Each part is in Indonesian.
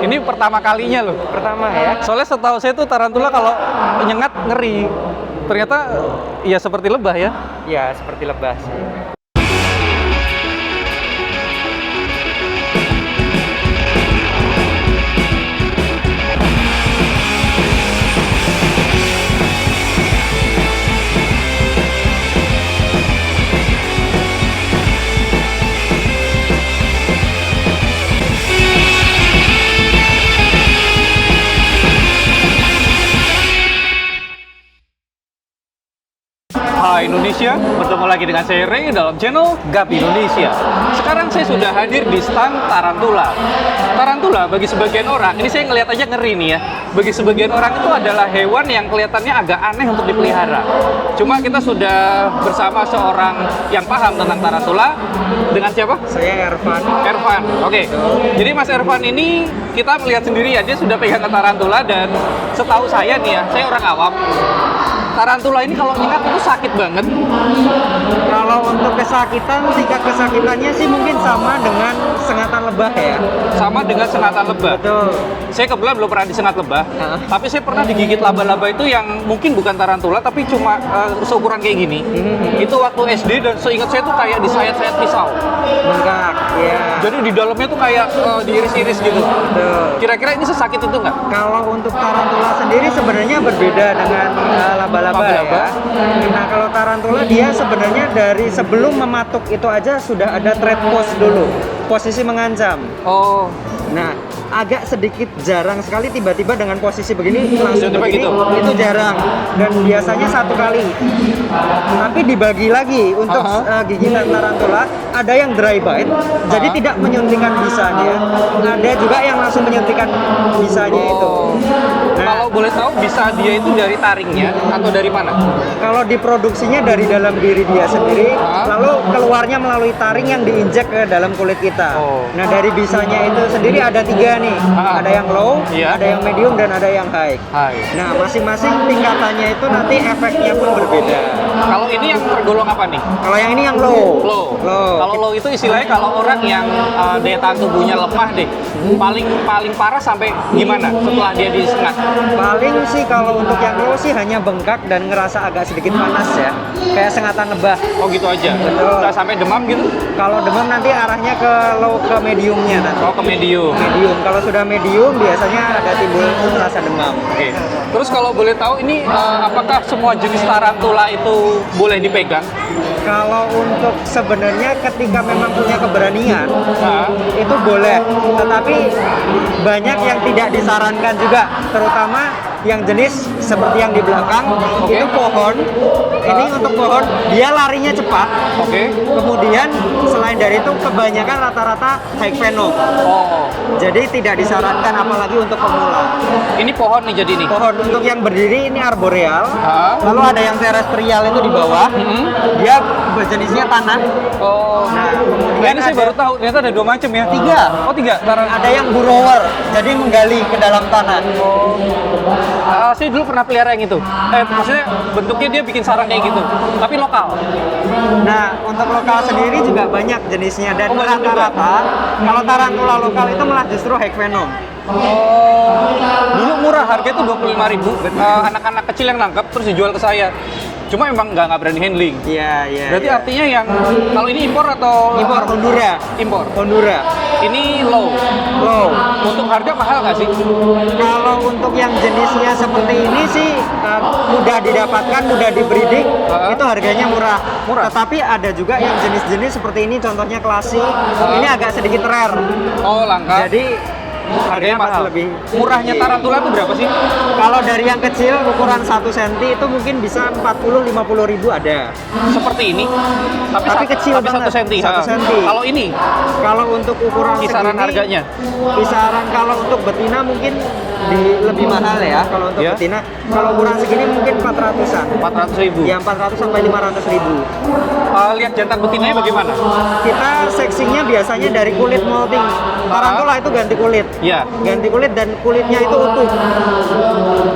Ini pertama kalinya loh. Pertama ya. Soalnya setahu saya tuh tarantula kalau nyengat ngeri. Ternyata ya seperti lebah ya. Ya, seperti lebah sih. Hai Indonesia, bertemu lagi dengan saya Ray dalam channel Gap Indonesia. Sekarang saya sudah hadir di stand tarantula. Tarantula bagi sebagian orang, ini saya ngeliat aja ngeri nih ya. Bagi sebagian orang itu adalah hewan yang kelihatannya agak aneh untuk dipelihara. Cuma kita sudah bersama seorang yang paham tentang tarantula. Dengan siapa? Saya Ervan. Ervan, oke. Jadi Mas Ervan ini kita melihat sendiri ya, dia sudah pegang ke tarantula dan setahu saya nih ya, saya orang awam. Tarantula ini kalau nyengat itu sakit banget. Kalau untuk kesakitan, tingkat kesakitannya sih mungkin sama dengan sengatan lebah ya. Sama dengan sengatan lebah. Betul. Saya kebetulan belum pernah disengat lebah, tapi saya pernah digigit laba-laba itu yang mungkin bukan tarantula, tapi cuma seukuran kayak gini. Itu waktu SD dan seingat saya tuh kayak disayat-sayat pisau. Bengkak, ya. Jadi di dalamnya tuh kayak diiris-iris gitu. Betul. Kira-kira ini sesakit itu nggak? Kalau untuk tarantula sendiri sebenarnya berbeda dengan laba-laba ya. Nah, kalau tarantula dia sebenarnya dari sebelum mematuk itu aja sudah ada threat pose dulu, posisi mengancam. Oh. Nah, agak sedikit jarang sekali tiba-tiba dengan posisi begini langsung begini, gitu. Itu jarang dan biasanya satu kali. Tapi dibagi lagi untuk gigitan tarantula, ada yang dry bite, jadi tidak menyuntikkan bisanya. Ada juga yang langsung menyuntikkan bisanya itu. Nah, Kalau boleh tahu bisa dia itu dari taringnya atau dari mana? kalau diproduksinya dari dalam diri dia sendiri, lalu keluarnya melalui taring yang diinjek ke dalam kulit kita. Oh. Nah, dari bisanya itu sendiri ada 3 nih. Ada yang low, Iya. ada yang medium, dan ada yang high. Hai. Nah, masing-masing tingkatannya itu nanti efeknya pun berbeda. Kalau ini yang tergolong apa nih? Kalau yang ini yang low. Low. Kalau low itu istilahnya kalau orang yang daya tahan tubuhnya lemah deh. Paling parah sampai gimana setelah dia disengat? Paling sih kalau untuk yang low sih hanya bengkak dan ngerasa agak sedikit panas ya. Kayak sengatan lebah. Oh gitu aja. Betul. Nggak sampai demam gitu? Kalau demam nanti arahnya ke low ke mediumnya nanti. Oh ke medium. Medium. Kalau sudah medium biasanya ada timbul rasa demam. Oke. Terus kalau boleh tahu ini apakah semua jenis tarantula itu boleh dipegang? Kalau untuk sebenarnya ketika memang punya keberanian itu boleh, tetapi banyak yang tidak disarankan juga, terutama yang jenis seperti yang di belakang. Itu pohon. Ini untuk pohon, dia larinya cepat. Kemudian selain dari itu kebanyakan rata-rata high venom. Oh. Jadi tidak disarankan apalagi untuk pemula. Ini pohon nih jadi nih. Pohon untuk yang berdiri ini arboreal. Lalu ada yang terestrial itu di bawah. Dia berjenisnya tanah. Oh. Nah, Ini saya baru tahu ternyata ada 2 macam ya. 3. Oh 3. Ada yang burrower, jadi menggali ke dalam tanah. Saya dulu pernah pelihara yang itu. Maksudnya bentuknya dia bikin sarang kayak gitu, tapi lokal. Nah, untuk lokal sendiri juga banyak jenisnya dan banyak rata-rata kalau tarantula lokal itu malah justru high venom. Oh. Dulu murah, harganya tuh 25.000. Anak-anak kecil yang nangkap terus dijual ke saya. Cuma emang nggak berani handling. Iya, iya. Berarti artinya yang kalau ini impor atau impor Honduras. Impor. Honduras. Ini low. Low. Untuk harga mahal nggak sih? Kalau untuk yang jenisnya seperti ini sih mudah didapatkan, mudah dibreeding, itu harganya murah. Tetapi ada juga yang jenis-jenis seperti ini, contohnya klasik. Ini agak sedikit rare. Oh, langka. Jadi harganya mahal. lebih. Murahnya tarantula itu berapa sih? Kalau dari yang kecil ukuran 1 cm itu mungkin bisa 40-50 ribu ada. Seperti ini. Tapi kecil tapi banget. 1 cm. 1 cm. Kalau ini Kalau untuk ukuran kisaran segini, harganya? Kisaran kalau untuk betina mungkin lebih mahal ya. Kalau untuk betina, kalau ukuran segini mungkin 400-an. 400.000. Ya 400 sampai 500 ribu. Lihat jantan betinanya bagaimana? Kita seksinya biasanya dari kulit molting. Tarantula itu ganti kulit. Iya. Ganti kulit dan kulitnya itu utuh.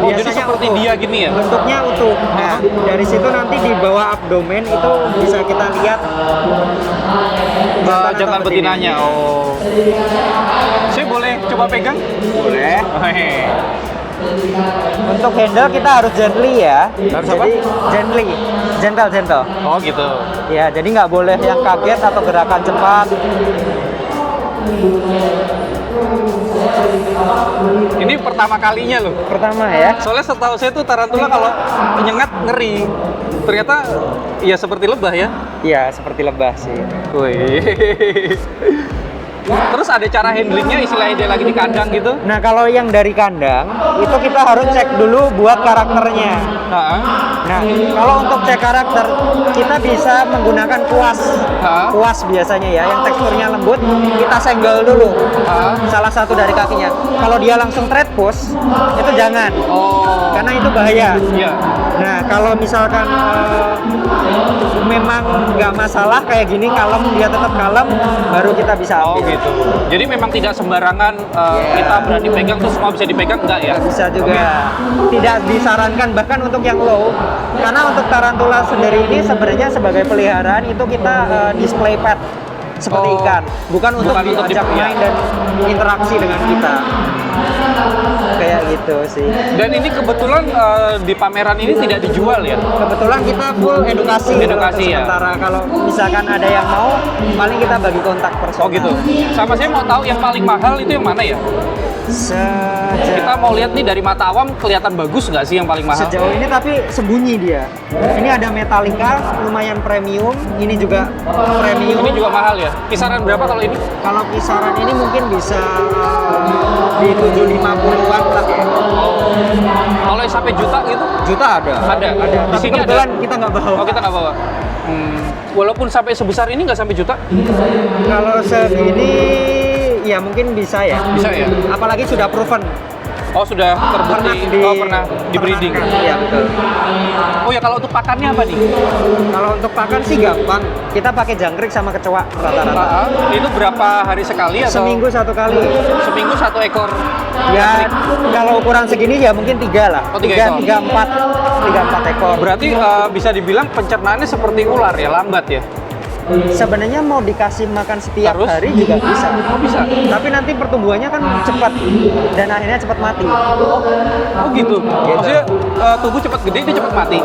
Oh, jadi seperti utuh. dia gini ya? Bentuknya utuh. Nah, dari situ nanti di bawah abdomen itu bisa kita lihat jantan betinanya. Oh. Saya boleh coba pegang? Boleh. Hehe. Untuk handle kita harus gently ya. Harus apa? Jadi gently, gentle. Oh gitu. Ya, jadi nggak boleh yang kaget atau gerakan cepat. Ini pertama kalinya loh. Pertama ya. Soalnya setahu saya tuh tarantula kalau nyengat ngeri. Ternyata ya seperti lebah ya. Iya, seperti lebah sih. Wih. Terus ada cara handlingnya, istilahnya dia lagi di kandang gitu? Nah, kalau yang dari kandang, itu kita harus cek dulu buat karakternya. Heeh. Nah, kalau untuk cek karakter, kita bisa menggunakan kuas. Hah? Kuas biasanya ya, yang teksturnya lembut, kita senggol dulu. Hah? Salah satu dari kakinya. Kalau dia langsung thread push, itu jangan. Oh. Karena itu bahaya. Iya. Nah, kalau misalkan memang nggak masalah kayak gini, kalem, dia tetap kalem, baru kita bisa Oh ambil. gitu. Jadi memang tidak sembarangan kita berani pegang terus semua bisa dipegang, enggak ya? Bisa juga. Tidak disarankan bahkan untuk yang low, karena untuk tarantula sendiri ini sebenarnya sebagai peliharaan itu kita display pet seperti Oh. ikan, bukan untuk Bukan untuk diajak di- main dan interaksi dengan kita. Kayak gitu sih. Dan ini kebetulan di pameran ini tidak dijual ya? Kebetulan kita full edukasi, Edukasi untuk ya? sementara. Kalau misalkan ada yang mau, paling kita bagi kontak personal. Oh gitu. Sama saya mau tahu yang paling mahal itu yang mana ya? Kita mau lihat nih dari mata awam kelihatan bagus nggak sih yang paling mahal? Sejauh ini tapi sembunyi dia. Ini ada Metallica, lumayan premium. Ini juga premium. Ini juga mahal ya? Kisaran berapa kalau ini? Kalau kisaran ini mungkin bisa di 750-an lah ya. Kalau yang sampai juta gitu? Juta ada. Ada. Ada. Di Tapi sini ada. kebetulan kita nggak bawa. Oh kita nggak bawa. Walaupun sampai sebesar ini nggak sampai juta? Kalau segini ya mungkin bisa ya. Bisa ya? Apalagi sudah proven. Oh sudah terbukti. Pernah di breeding. Iya betul. Oh ya kalau untuk pakannya apa nih? Kalau untuk pakan sih gampang. Kita pakai jangkrik sama kecoa rata-rata. Itu berapa hari sekali atau? Seminggu satu kali. Seminggu satu ekor. Ya, kalau ukuran segini ya mungkin 3 lah. Oh, 3 ekor. 3-4 ekor. Berarti bisa dibilang pencernaannya seperti ular ya, lambat ya? Sebenarnya mau dikasih makan setiap Terus? hari juga bisa. Oh bisa? Tapi nanti pertumbuhannya kan cepat dan akhirnya cepat mati. Oh gitu? Maksudnya tubuh cepat gede, dia cepat mati?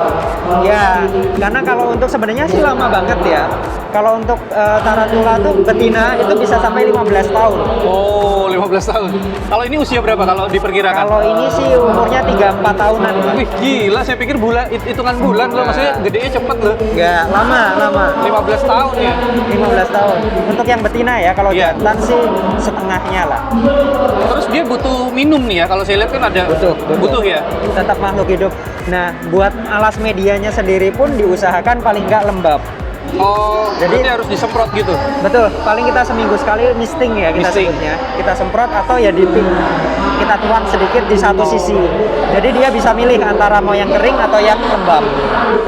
Ya, karena kalau untuk sebenarnya sih lama banget ya. Kalau untuk tarantula tuh betina itu bisa sampai 15 tahun. Oh 15 tahun. Kalau ini usia berapa kalau diperkirakan? Kalau ini sih umurnya 3-4 tahunan. Wih gila, saya pikir hitungan bulan loh, maksudnya gedenya cepet loh. Enggak, lama. 15 tahun ya? 15 tahun. Untuk yang betina ya, kalau Iya. jantan sih setengahnya lah. Terus dia butuh minum nih ya, kalau saya lihat kan ada. Butuh ya? Tetap makhluk hidup. Nah, buat alas medianya sendiri pun diusahakan paling nggak lembab. Oh, Jadi- berarti harus disemprot gitu? Betul, paling kita seminggu sekali misting ya kita Misting. sebutnya. Kita semprot atau ya dipping. Kita tuang sedikit di satu sisi. Jadi dia bisa milih antara mau yang kering atau yang lembab.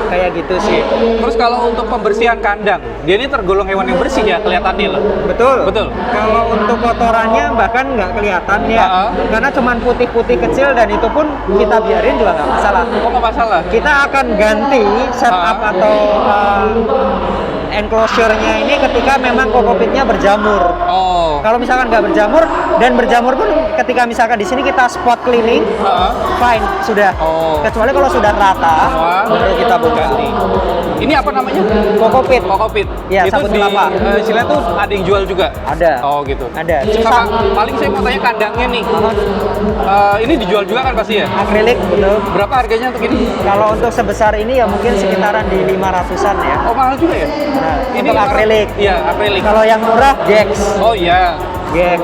Kayak gitu sih. Terus kalau untuk pembersihan kandang, dia ini tergolong hewan yang bersih ya kelihatannya loh. Betul. Betul. Kalau untuk kotorannya bahkan nggak kelihatan ya. Karena cuman putih-putih kecil dan itu pun kita biarin juga nggak masalah. Oh nggak masalah. Kita akan ganti setup atau enclosure-nya ini ketika memang kokopitnya berjamur. Oh. Kalau misalkan nggak berjamur dan berjamur pun ketika misalkan di sini kita spot cleaning, fine sudah. Oh. Kecuali kalau sudah rata, Semua baru kita buka. ganti. Ini apa namanya? Kokopit. Kokopit. Iya, itu sabut di kelapa. istilahnya tuh ada yang jual juga. Ada. Oh gitu. Ada. Sama paling saya mau tanya kandangnya nih. Ini dijual juga kan pasti ya? Akrilik betul. Berapa harganya untuk ini? Kalau untuk sebesar ini ya mungkin sekitaran di 500-an ya. Oh mahal juga ya? Nah, Ini untuk akrilik. Iya, akrilik. Kalau yang murah Gex. Oh iya. Gex.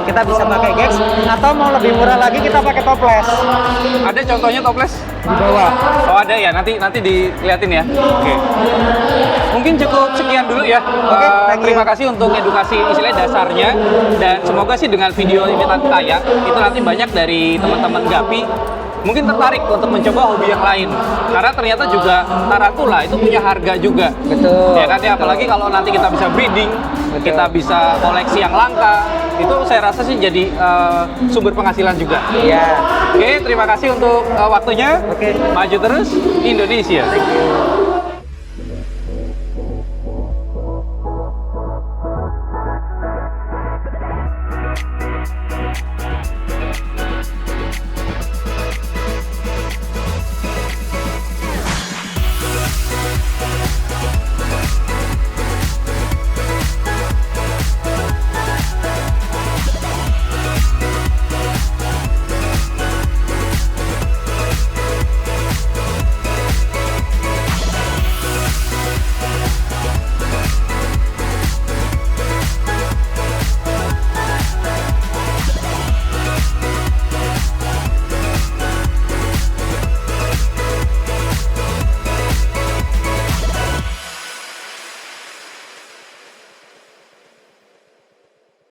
Kita bisa pakai Gex atau mau lebih murah lagi kita pakai toples Ada contohnya toples? di bawah. Oh ada ya, nanti diliatin ya. Oke. Mungkin cukup sekian dulu ya. Oke, thank you. Terima kasih untuk edukasi istilahnya dasarnya, dan semoga sih dengan video ini tayang itu nanti banyak dari teman-teman Gapi mungkin tertarik untuk mencoba hobi yang lain, karena ternyata juga tarantula itu punya harga juga. Betul. Ya kan ya, apalagi kalau nanti kita bisa breeding, kita bisa koleksi yang langka, itu saya rasa sih jadi sumber penghasilan juga. Ya. Oke, terima kasih untuk waktunya. Oke. Maju terus Indonesia. Thank you.